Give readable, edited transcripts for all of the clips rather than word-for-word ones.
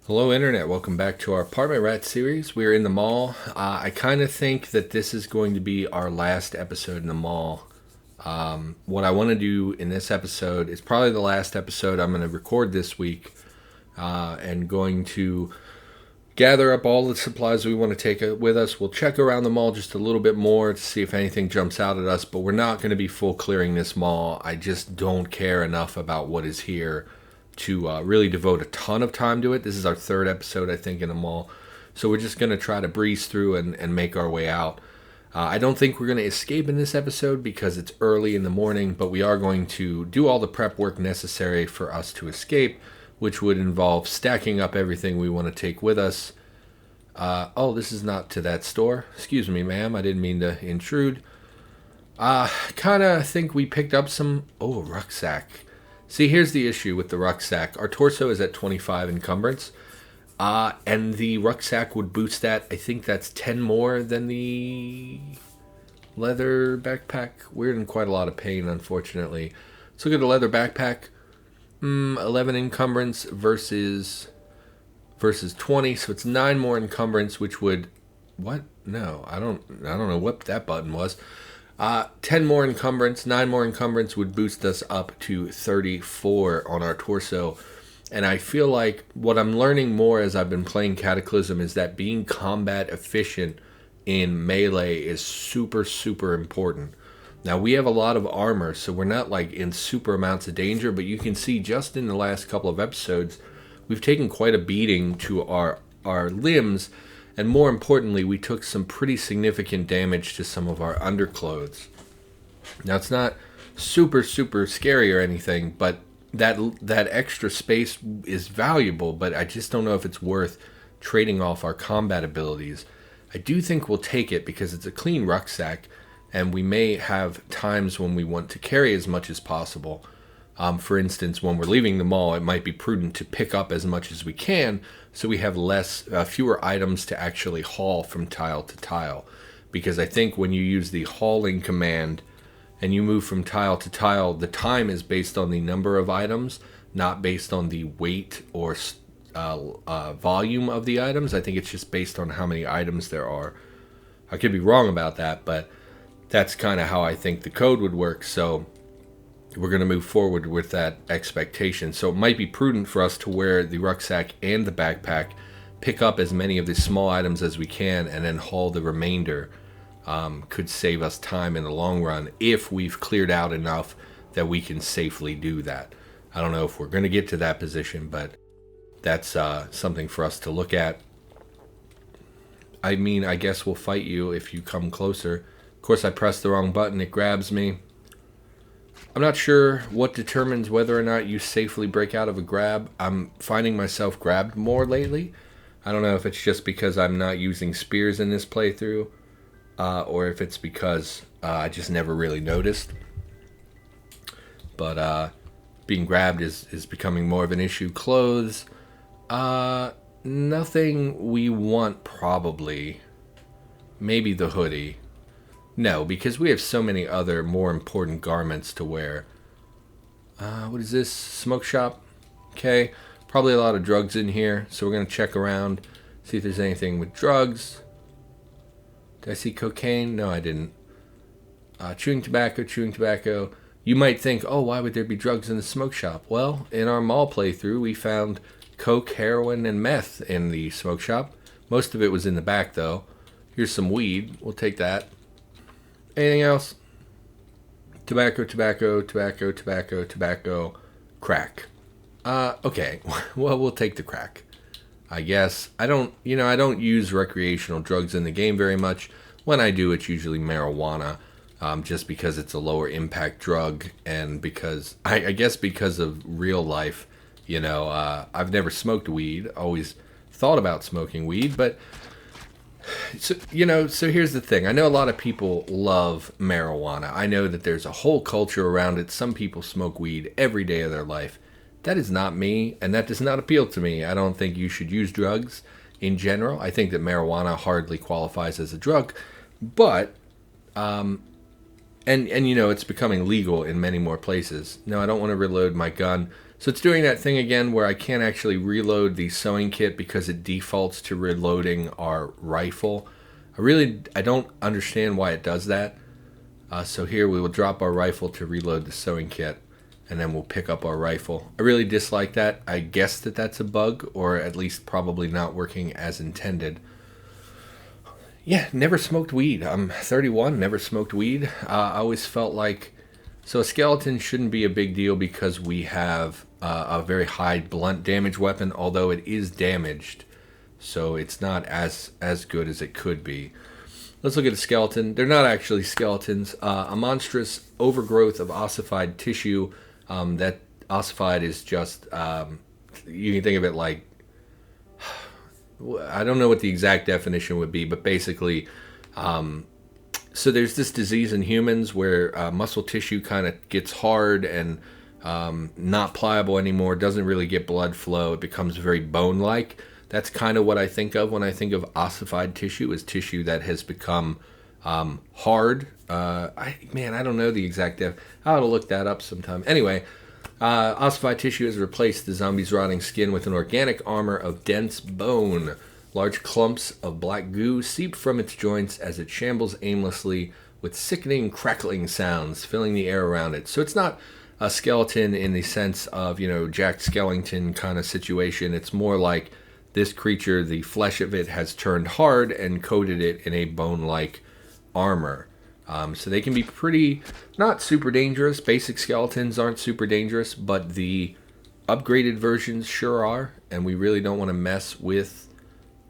Hello Internet, welcome back to our Apartment Rat series. We're in the mall. I kind of think that this is going to be our last episode in the mall. What I want to do in this episode is probably the last episode I'm going to record this week, and going to gather up all the supplies we want to take with us. We'll check around the mall just a little bit more to see if anything jumps out at us, but we're not going to be full clearing this mall. I just don't care enough about what is here to really devote a ton of time to it. This is our third episode, I think, in the mall. So we're just going to try to breeze through and make our way out. I don't think we're going to escape in this episode because it's early in the morning, but we are going to do all the prep work necessary for us to escape, which would involve stacking up everything we want to take with us. Oh, this is not to that store. Excuse me, ma'am. I didn't mean to intrude. Kind of think we picked up some... Oh, a rucksack. See, here's the issue with the rucksack. Our torso is at 25 encumbrance, and the rucksack would boost that. I think that's 10 more than the leather backpack. We're in quite a lot of pain, unfortunately. Let's look at the leather backpack. 11 encumbrance versus 20, so it's 9 more encumbrance, which would... What? No, I don't know what that button was. 10 more encumbrance, 9 more encumbrance would boost us up to 34 on our torso. And I feel like what I'm learning more as I've been playing Cataclysm is that being combat efficient in melee is super, super important. Now, we have a lot of armor, so we're not like in super amounts of danger, but you can see just in the last couple of episodes, we've taken quite a beating to our limbs. And more importantly, we took some pretty significant damage to some of our underclothes. Now, it's not super, super scary or anything, but that extra space is valuable, but I just don't know if it's worth trading off our combat abilities. I do think we'll take it because it's a clean rucksack, and we may have times when we want to carry as much as possible. For instance, when we're leaving the mall, it might be prudent to pick up as much as we can so we have fewer items to actually haul from tile to tile. Because I think when you use the hauling command and you move from tile to tile, the time is based on the number of items, not based on the weight or volume of the items. I think it's just based on how many items there are. I could be wrong about that, but that's kind of how I think the code would work. So we're going to move forward with that expectation. So it might be prudent for us to wear the rucksack and the backpack, pick up as many of the small items as we can, and then haul the remainder. Could save us time in the long run if we've cleared out enough that we can safely do that. I don't know if we're going to get to that position, but that's something for us to look at. I mean, I guess we'll fight you if you come closer. Of course, I pressed the wrong button. It grabs me. I'm not sure what determines whether or not you safely break out of a grab. I'm finding myself grabbed more lately. I don't know if it's just because I'm not using spears in this playthrough, or if it's because I just never really noticed. But being grabbed is becoming more of an issue. Clothes, nothing we want probably. Maybe the hoodie. No, because we have so many other more important garments to wear. What is this? Smoke shop? Okay. Probably a lot of drugs in here, so we're going to check around, see if there's anything with drugs. Did I see cocaine? No, I didn't. Chewing tobacco. You might think, oh, why would there be drugs in the smoke shop? Well, in our mall playthrough, we found coke, heroin, and meth in the smoke shop. Most of it was in the back, though. Here's some weed. We'll take that. Anything else? Tobacco, crack. Okay. Well, we'll take the crack, I guess. I don't use recreational drugs in the game very much. When I do, it's usually marijuana, just because it's a lower impact drug, and because, I guess because of real life, I've never smoked weed, always thought about smoking weed, but... So here's the thing. I know a lot of people love marijuana. I know that there's a whole culture around it. Some people smoke weed every day of their life. That is not me, and that does not appeal to me. I don't think you should use drugs in general. I think that marijuana hardly qualifies as a drug, but it's becoming legal in many more places. No, I don't want to reload my gun. So it's doing that thing again where I can't actually reload the sewing kit because it defaults to reloading our rifle. I don't understand why it does that. So here we will drop our rifle to reload the sewing kit, and then we'll pick up our rifle. I really dislike that. I guess that that's a bug, or at least probably not working as intended. Yeah, never smoked weed. I'm 31, never smoked weed. I always felt like, so a skeleton shouldn't be a big deal because we have a very high blunt damage weapon, although it is damaged. So it's not as good as it could be. Let's look at a skeleton. They're not actually skeletons. A monstrous overgrowth of ossified tissue. That ossified is just, you can think of it like, I don't know what the exact definition would be, but basically, so there's this disease in humans where muscle tissue kind of gets hard and not pliable anymore, doesn't really get blood flow. It becomes very bone-like. That's kind of what I think of when I think of ossified tissue, is tissue that has become hard. I don't know the exact def. I'll have to look that up sometime. Anyway, ossified tissue has replaced the zombie's rotting skin with an organic armor of dense bone. Large clumps of black goo seep from its joints as it shambles aimlessly, with sickening crackling sounds filling the air around it. So it's not a skeleton in the sense of, Jack Skellington kind of situation. It's more like this creature, the flesh of it has turned hard and coated it in a bone-like armor. So they can be pretty, not super dangerous. Basic skeletons aren't super dangerous, but the upgraded versions sure are. And we really don't want to mess with,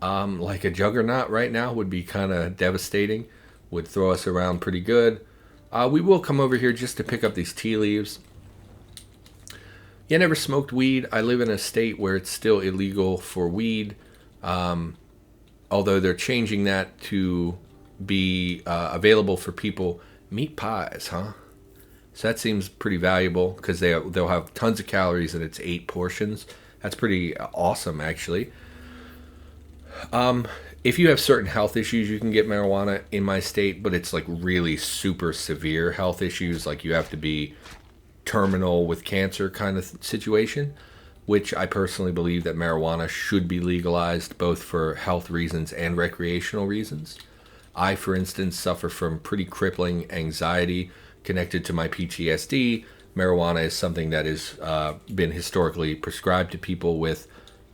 like a juggernaut right now would be kind of devastating. Would throw us around pretty good. We will come over here just to pick up these tea leaves. Yeah, I never smoked weed. I live in a state where it's still illegal for weed, although they're changing that to be available for people. Meat pies, huh? So that seems pretty valuable because they'll have tons of calories and it's 8 portions. That's pretty awesome, actually. If you have certain health issues, you can get marijuana in my state, but it's like really super severe health issues. Like you have to be terminal with cancer kind of situation, which I personally believe that marijuana should be legalized both for health reasons and recreational reasons. I, for instance, suffer from pretty crippling anxiety connected to my PTSD. Marijuana is something that has been historically prescribed to people with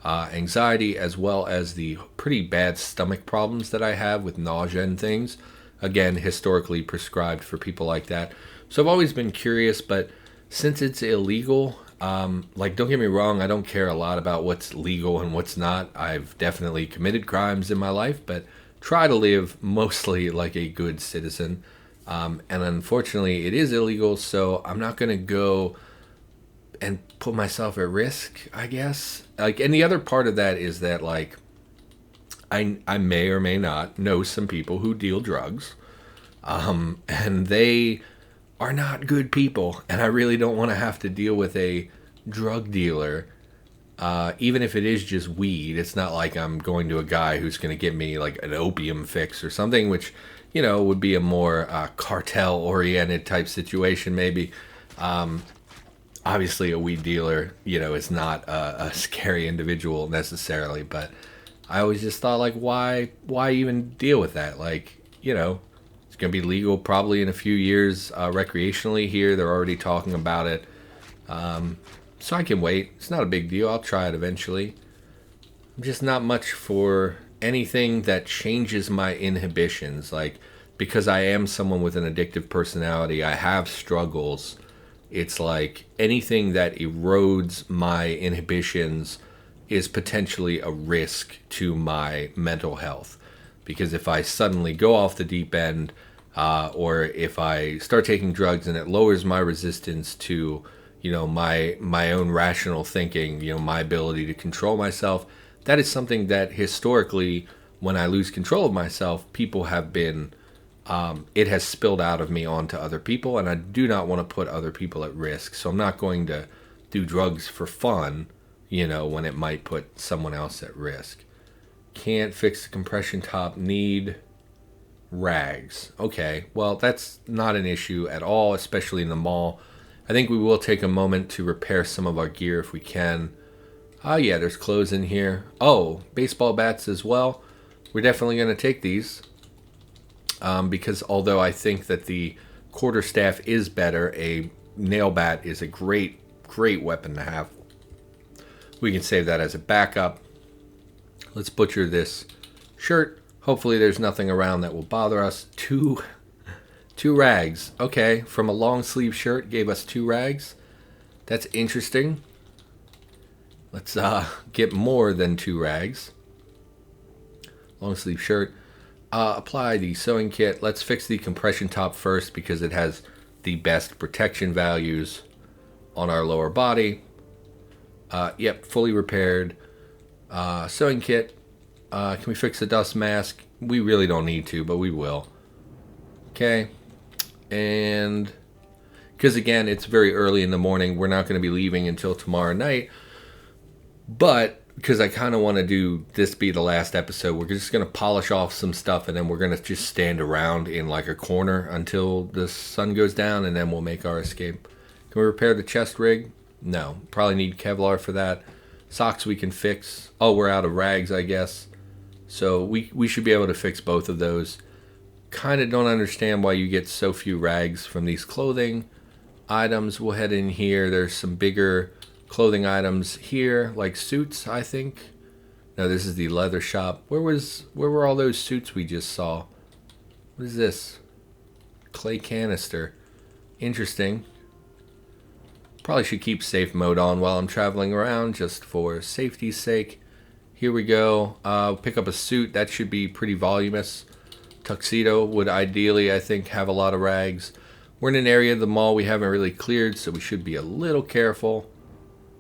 anxiety, as well as the pretty bad stomach problems that I have with nausea and things. Again, historically prescribed for people like that. So I've always been curious, but since it's illegal, don't get me wrong, I don't care a lot about what's legal and what's not. I've definitely committed crimes in my life, but try to live mostly like a good citizen. And unfortunately, it is illegal, so I'm not going to go and put myself at risk, I guess. And the other part of that is that, I may or may not know some people who deal drugs, and they are not good people, and I really don't want to have to deal with a drug dealer, even if it is just weed. It's not like I'm going to a guy who's going to give me like an opium fix or something, which, would be a more cartel-oriented type situation maybe. Obviously, a weed dealer, is not a scary individual necessarily, but I always just thought, why even deal with that? It's going to be legal probably in a few years recreationally here. They're already talking about it. So I can wait. It's not a big deal. I'll try it eventually. I'm just not much for anything that changes my inhibitions. Because I am someone with an addictive personality, I have struggles. It's like anything that erodes my inhibitions is potentially a risk to my mental health. Because if I suddenly go off the deep end, or if I start taking drugs and it lowers my resistance to, my own rational thinking, my ability to control myself, that is something that historically, when I lose control of myself, people have been, it has spilled out of me onto other people, and I do not want to put other people at risk. So I'm not going to do drugs for fun, when it might put someone else at risk. Can't fix the compression top, need rags. Okay, well, that's not an issue at all, especially in the mall. I think we will take a moment to repair some of our gear if we can. Oh yeah, there's clothes in here. Oh, baseball bats as well. We're definitely going to take these. Because although I think that the quarterstaff is better, a nail bat is a great weapon to have. We can save that as a backup. Let's butcher this shirt. Hopefully there's nothing around that will bother us. Two rags. Okay, from a long sleeve shirt gave us 2 rags. That's interesting. Let's get more than 2 rags. Long sleeve shirt. Apply the sewing kit. Let's fix the compression top first because it has the best protection values on our lower body. Yep, fully repaired. Sewing kit. Can we fix the dust mask? We really don't need to, but we will. Okay. And because again, it's very early in the morning. We're not going to be leaving until tomorrow night. But because I kind of want to do this be the last episode, we're just going to polish off some stuff and then we're going to just stand around in like a corner until the sun goes down and then we'll make our escape. Can we repair the chest rig? No. Probably need Kevlar for that. Socks we can fix. Oh, we're out of rags, I guess. So we should be able to fix both of those. Kind of don't understand why you get so few rags from these clothing items. We'll head in here. There's some bigger clothing items here, like suits, I think. No, this is the leather shop. Where were all those suits we just saw? What is this? Clay canister. Interesting. Probably should keep safe mode on while I'm traveling around just for safety's sake. Here we go. Pick up a suit. That should be pretty voluminous. Tuxedo would ideally, I think, have a lot of rags. We're in an area of the mall we haven't really cleared, so we should be a little careful.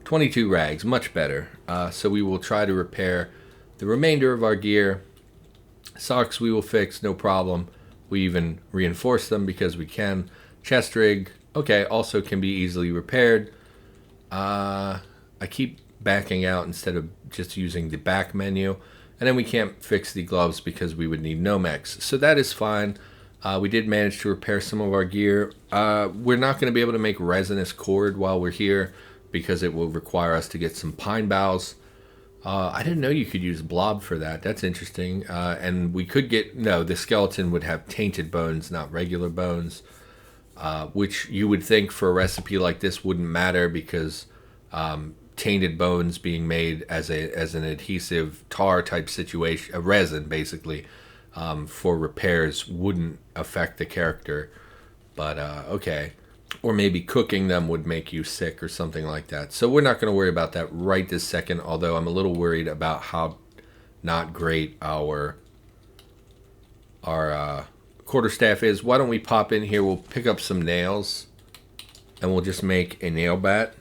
22 rags, much better. So we will try to repair the remainder of our gear. Socks we will fix, no problem. We even reinforce them because we can. Chest rig, okay, also can be easily repaired. I keep backing out instead of just using the back menu. And then we can't fix the gloves because we would need Nomex. So that is fine. We did manage to repair some of our gear. We're not going to be able to make resinous cord while we're here because it will require us to get some pine boughs. I didn't know you could use blob for that. That's interesting. And we could get... No, the skeleton would have tainted bones, not regular bones. Which you would think for a recipe like this wouldn't matter because tainted bones being made as an adhesive tar type situation, a resin basically, for repairs wouldn't affect the character. But okay. Or maybe cooking them would make you sick or something like that. So we're not going to worry about that right this second, although I'm a little worried about how not great our quarterstaff is. Why don't we pop in here? We'll pick up some nails and we'll just make a nail bat.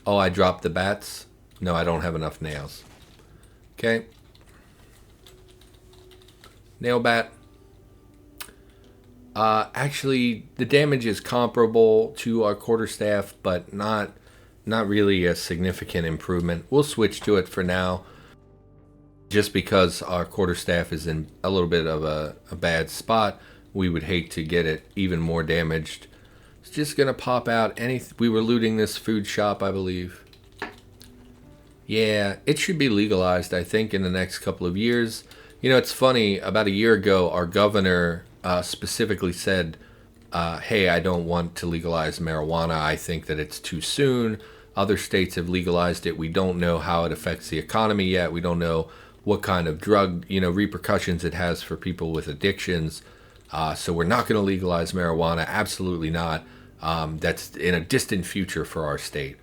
Oh, I dropped the bats. No, I don't have enough nails. Okay. Nail bat. Actually, the damage is comparable to our quarterstaff, but not really a significant improvement. We'll switch to it for now, just because our quarterstaff is in a little bit of a bad spot. We would hate to get it even more damaged. It's just gonna pop out anything. We were looting this food shop, I believe. Yeah, it should be legalized, I think, in the next couple of years. You know, it's funny, about a year ago, our governor specifically said, hey, I don't want to legalize marijuana. I think that it's too soon. Other states have legalized it. We don't know how it affects the economy yet. We don't know what kind of drug, repercussions it has for people with addictions. So we're not going to legalize marijuana. Absolutely not. That's in a distant future for our state.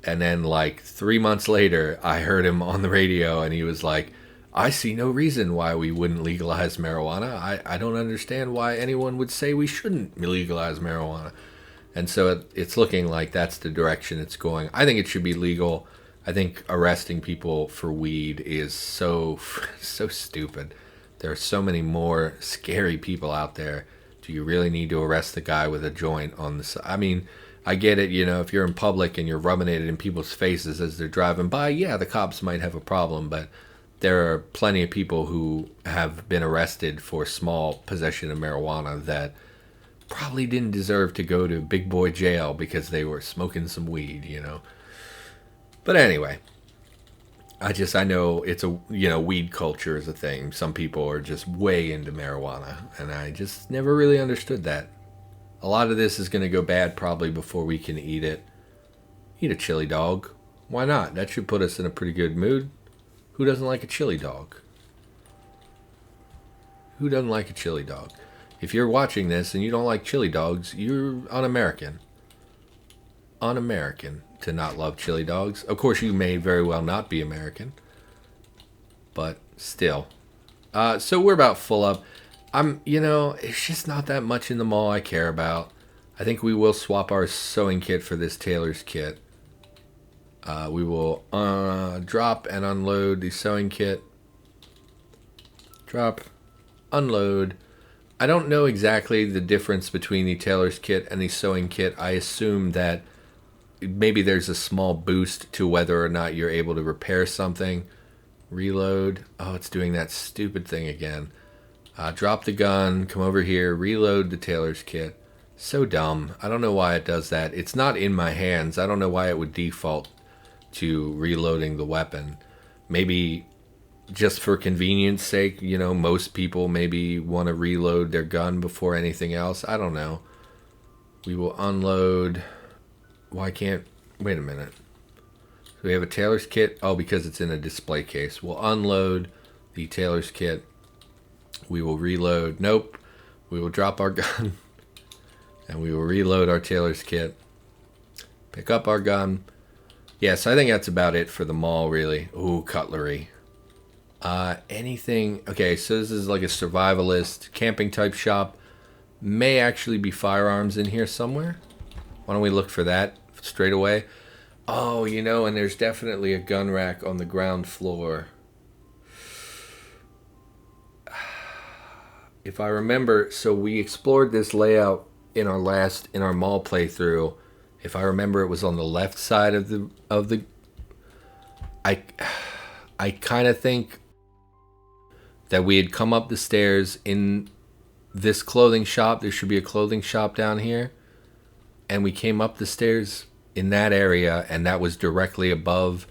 And then like 3 months later, I heard him on the radio and he was like, I see no reason why we wouldn't legalize marijuana. I don't understand why anyone would say we shouldn't legalize marijuana. And so it's looking like that's the direction it's going. I think it should be legal. I think arresting people for weed is so stupid. There are so many more scary people out there. Do you really need to arrest the guy with a joint on the side? I mean, I get it, if you're in public and you're rubbing it in people's faces as they're driving by, yeah, the cops might have a problem, but there are plenty of people who have been arrested for small possession of marijuana that probably didn't deserve to go to big boy jail because they were smoking some weed, But anyway, I know it's weed culture is a thing. Some people are just way into marijuana, and I just never really understood that. A lot of this is going to go bad probably before we can eat it. Eat a chili dog. Why not? That should put us in a pretty good mood. Who doesn't like a chili dog? Who doesn't like a chili dog? If you're watching this and you don't like chili dogs, you're un-American. Un-American to not love chili dogs. Of course, you may very well not be American. But still. So we're about full up. It's just not that much in the mall I care about. I think we will swap our sewing kit for this tailor's kit. We will drop and unload the sewing kit. Drop, unload. I don't know exactly the difference between the tailor's kit and the sewing kit. I assume that maybe there's a small boost to whether or not you're able to repair something. Reload. Oh, it's doing that stupid thing again. Drop the gun, come over here, reload the tailor's kit. So dumb. I don't know why it does that. It's not in my hands. I don't know why it would default to reloading the weapon. Maybe just for convenience sake, most people maybe want to reload their gun before anything else. I don't know. We will unload. Why can't... Wait a minute. So we have a tailor's kit. Oh, because it's in a display case. We'll unload the tailor's kit. We will reload. Nope. We will drop our gun. And we will reload our tailor's kit. Pick up our gun. Yes, I think that's about it for the mall, really. Ooh, cutlery. Anything... Okay, so this is like a survivalist camping type shop. May actually be firearms in here somewhere. Why don't we look for that straight away? Oh, and there's definitely a gun rack on the ground floor. If I remember, so we explored this layout in our mall playthrough. If I remember, it was on the left side of the. I kind of think that we had come up the stairs in this clothing shop. There should be a clothing shop down here, and we came up the stairs in that area, and that was directly above.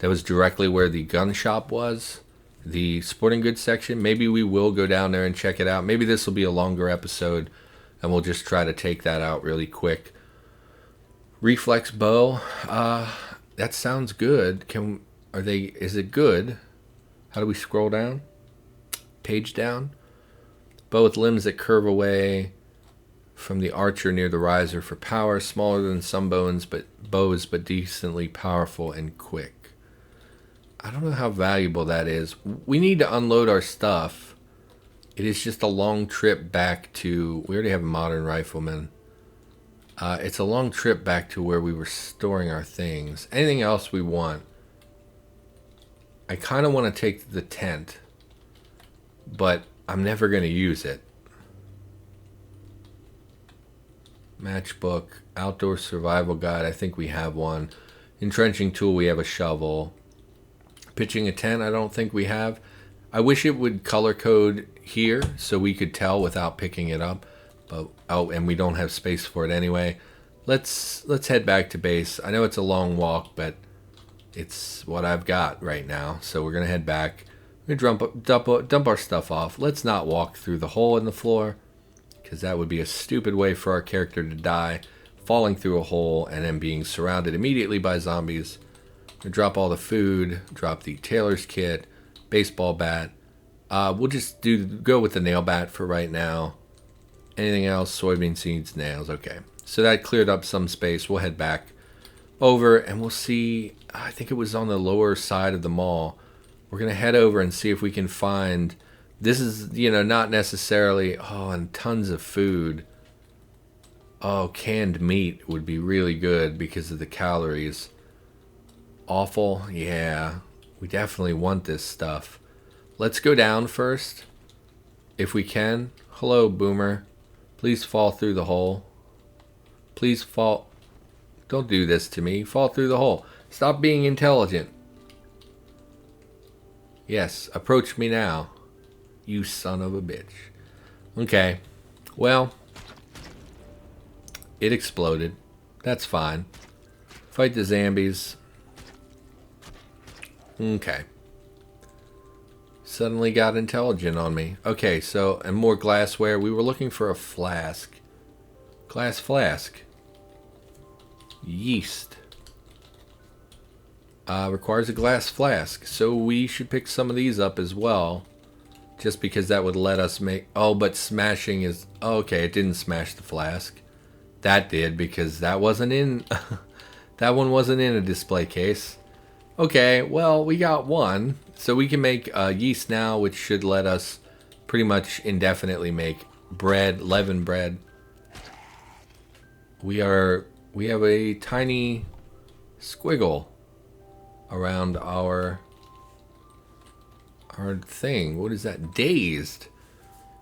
That was directly where the gun shop was, the sporting goods section. Maybe we will go down there and check it out. Maybe this will be a longer episode, and we'll just try to take that out really quick. Reflex bow. That sounds good. Is it good? How do we scroll down? Page down. Bow with limbs that curve away from the archer near the riser for power. Smaller than some bows, but decently powerful and quick. I don't know how valuable that is. We need to unload our stuff. It is just a long trip back to... We already have a modern rifleman. It's a long trip back to where we were storing our things. Anything else we want? I kind of want to take the tent, but I'm never going to use it. Matchbook, outdoor survival guide. I think we have one. Entrenching tool. We have a shovel. Pitching a tent. I don't think we have. I wish it would color code here so we could tell without picking it up. But and we don't have space for it anyway. Let's head back to base. I know it's a long walk, but it's what I've got right now. So we're gonna head back. We're gonna dump our stuff off. Let's not walk through the hole in the floor, because that would be a stupid way for our character to die, falling through a hole and then being surrounded immediately by zombies. We'll drop all the food, drop the tailor's kit, baseball bat. We'll just go with the nail bat for right now. Anything else? Soybean seeds, nails. Okay. So that cleared up some space. We'll head back over and we'll see. I think it was on the lower side of the mall. We're going to head over and see if we can find... This is, not necessarily... Oh, and tons of food. Oh, canned meat would be really good because of the calories. Awful. Yeah. We definitely want this stuff. Let's go down first. If we can. Hello, Boomer. Please fall through the hole. Please fall. Don't do this to me. Fall through the hole. Stop being intelligent. Yes, approach me now. You son of a bitch. Okay. Well, it exploded. That's fine. Fight the zombies. Okay. Suddenly got intelligent on me. Okay, so, and more glassware. We were looking for a flask. Glass flask. Yeast. Requires a glass flask. So we should pick some of these up as well. Just because that would let us make... Oh, but smashing is... Oh, okay, it didn't smash the flask. That did, because that wasn't in... that one wasn't in a display case. Okay, well, we got one. So we can make yeast now, which should let us pretty much indefinitely make bread, leavened bread. We have a tiny squiggle around our thing. What is that? Dazed.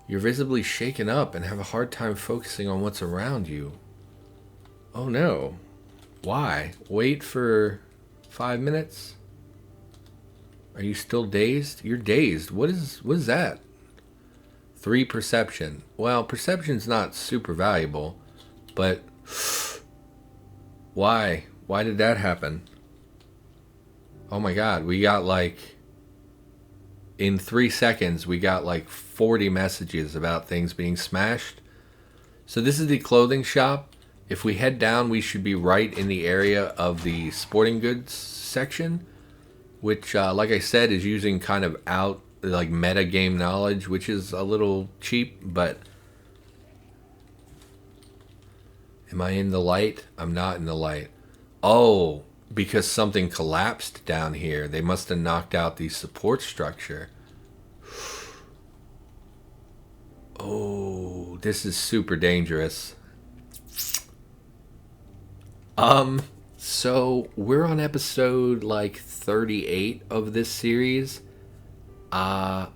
You're visibly shaken up and have a hard time focusing on what's around you. Oh no. Why? Wait for 5 minutes? Are you still dazed? You're dazed. What is that? 3 perception. Well, perception's not super valuable, but why? Why did that happen? Oh my god, we got like... In 3 seconds, we got like 40 messages about things being smashed. So this is the clothing shop. If we head down, we should be right in the area of the sporting goods section, which, like I said, is using kind of like meta game knowledge, which is a little cheap, but... Am I in the light? I'm not in the light. Oh, because something collapsed down here. They must have knocked out the support structure. Oh, this is super dangerous. So we're on episode like 38 of this series. Oh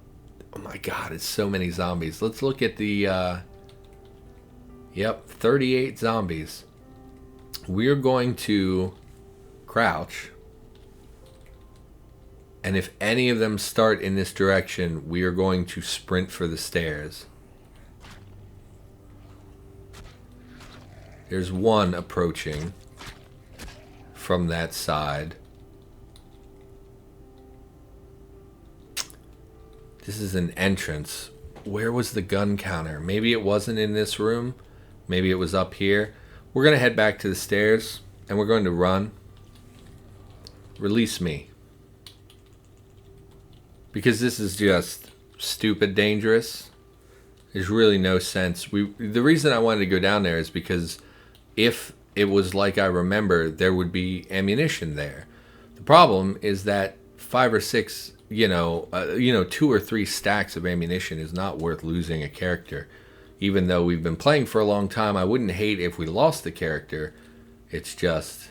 my god, it's so many zombies. Let's look at the, yep, 38 zombies. We're going to crouch. And if any of them start in this direction, we are going to sprint for the stairs. There's one approaching from that side. This is an entrance. Where was the gun counter? Maybe it wasn't in this room. Maybe it was up here. We're going to head back to the stairs, and we're going to run. Release me. Because this is just stupid dangerous. There's really no sense. The reason I wanted to go down there is because if it was like I remember, there would be ammunition there. The problem is that 5 or 6, 2 or 3 stacks of ammunition is not worth losing a character. Even though we've been playing for a long time, I wouldn't hate if we lost the character. It's just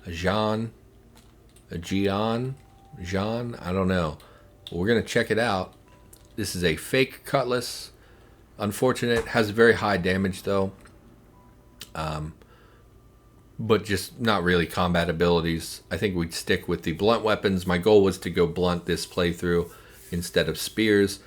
a Jean, I don't know. Well, we're going to check it out. This is a fake cutlass. Unfortunate. Has very high damage, though. But just not really combat abilities. I think we'd stick with the blunt weapons. My goal was to go blunt this playthrough instead of spears.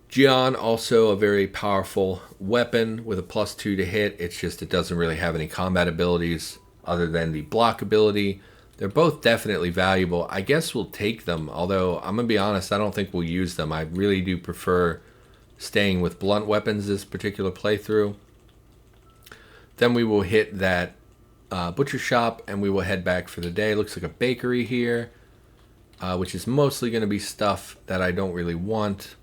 Gian, also a very powerful weapon with a +2 to hit. It's just it doesn't really have any combat abilities other than the block ability. They're both definitely valuable. I guess we'll take them, although I'm going to be honest, I don't think we'll use them. I really do prefer staying with blunt weapons this particular playthrough. Then we will hit that butcher shop and we will head back for the day. Looks like a bakery here, which is mostly going to be stuff that I don't really want.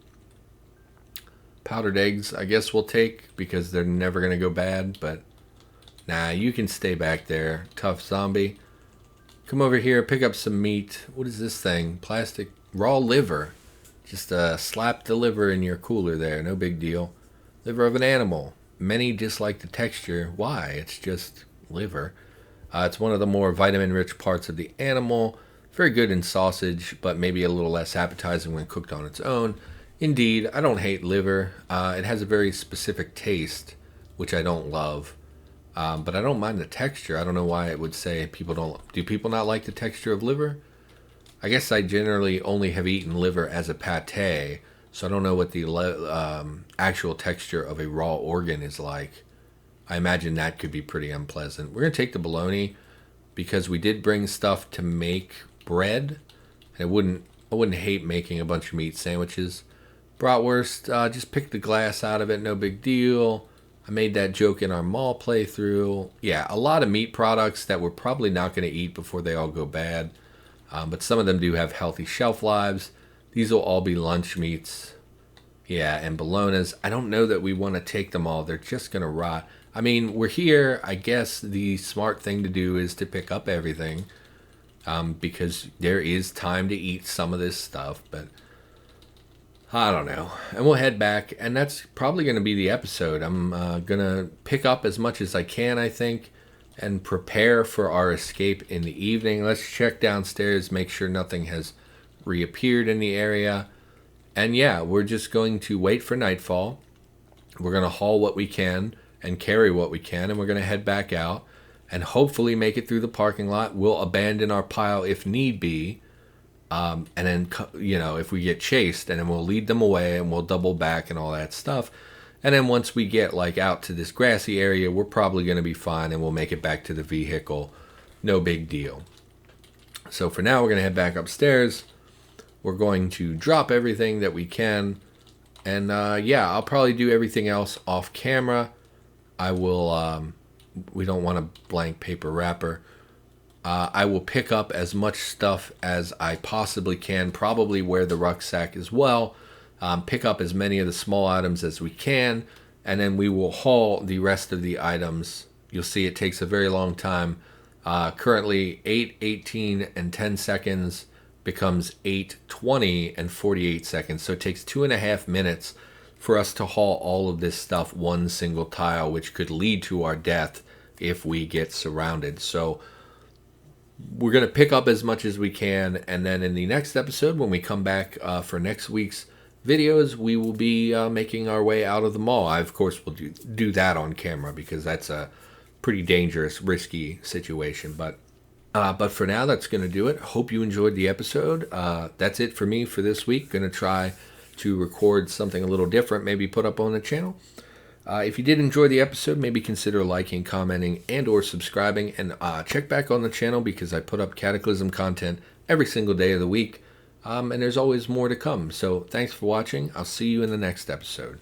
Powdered eggs, I guess we'll take because they're never going to go bad, but nah, you can stay back there, tough zombie. Come over here, pick up some meat. What is this thing? Plastic raw liver. Just slap the liver in your cooler there, no big deal. Liver of an animal. Many dislike the texture. Why? It's just liver. It's one of the more vitamin-rich parts of the animal. Very good in sausage, but maybe a little less appetizing when cooked on its own. Indeed, I don't hate liver. It has a very specific taste, which I don't love. But I don't mind the texture. I don't know why it would say people don't... Do people not like the texture of liver? I guess I generally only have eaten liver as a pate, so I don't know what the actual texture of a raw organ is like. I imagine that could be pretty unpleasant. We're going to take the bologna because we did bring stuff to make bread. I wouldn't hate making a bunch of meat sandwiches. Bratwurst, just pick the glass out of it, no big deal. I made that joke in our mall playthrough. Yeah, a lot of meat products that we're probably not going to eat before they all go bad. But some of them do have healthy shelf lives. These will all be lunch meats. Yeah, and bolognas. I don't know that we want to take them all. They're just going to rot. I mean, we're here. I guess the smart thing to do is to pick up everything. Because there is time to eat some of this stuff. But I don't know. And we'll head back. And that's probably going to be the episode. I'm going to pick up as much as I can, I think. And prepare for our escape in the evening. Let's check downstairs, make sure nothing has reappeared in the area. And yeah, we're just going to wait for nightfall. We're going to haul what we can and carry what we can, and we're going to head back out and hopefully make it through the parking lot. We'll abandon our pile if need be. And then, if we get chased, and then we'll lead them away and we'll double back and all that stuff. And then once we get out to this grassy area, we're probably going to be fine and we'll make it back to the vehicle. No big deal. So for now, we're going to head back upstairs. We're going to drop everything that we can. And I'll probably do everything else off camera. I will, we don't want a blank paper wrapper. I will pick up as much stuff as I possibly can, probably wear the rucksack as well. Pick up as many of the small items as we can, and then we will haul the rest of the items. You'll see it takes a very long time. Currently 8:18 and 10 seconds becomes 8:20 and 48 seconds. So it takes 2.5 minutes for us to haul all of this stuff one single tile, which could lead to our death if we get surrounded. So we're going to pick up as much as we can, and then in the next episode, when we come back for next week's videos, we will be making our way out of the mall. I, of course, will do that on camera because that's a pretty dangerous, risky situation. But for now, that's going to do it. Hope you enjoyed the episode. That's it for me for this week. Going to try to record something a little different, maybe put up on the channel. If you did enjoy the episode, maybe consider liking, commenting, and or subscribing. And check back on the channel because I put up Cataclysm content every single day of the week. And there's always more to come. So thanks for watching. I'll see you in the next episode.